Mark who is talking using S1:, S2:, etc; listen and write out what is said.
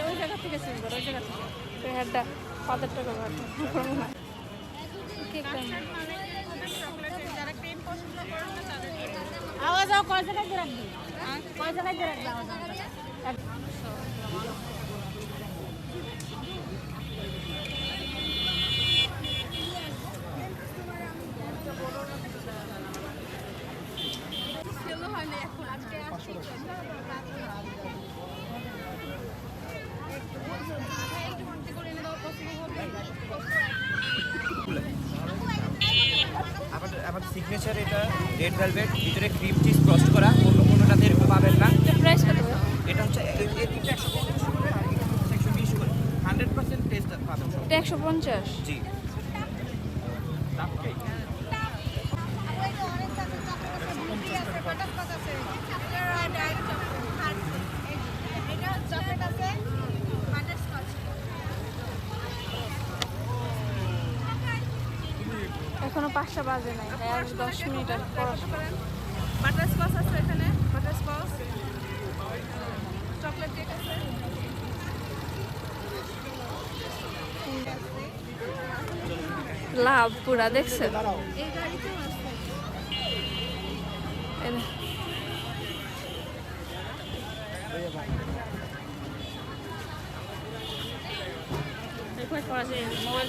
S1: ওই জায়গা থেকে সিলভার ওই জায়গা থেকে তো হেডটা 5,000 টাকা ভাড়া কেকটা আওয়াজ কয় জায়গায় রাখবি কয় জায়গায় রাখবি আওয়াজ
S2: আমাদের সিগনেচার এটা রেড ভেলভেট, ভিতরে ক্রিম চিজ ফ্রস্ট করা, অন্য কোনোটাতে এরকম পাবেন না।
S1: প্রাইস কত?
S2: এটা হচ্ছে 120 করে 100% টেস্ট পাবেন।
S1: 150
S2: জি।
S1: এখনো 5টা বাজে নাই, আর 10 মিনিট আর পড়াশোনা।
S3: বাটারস্কচ আছে এখানে, বাটারস্কচ, চকলেট কেক আছে।
S1: লাভ পুরা দেখছে
S3: এই গাড়িতেও আছে।
S1: রিকোয়েস্ট করা আছে মোবাইল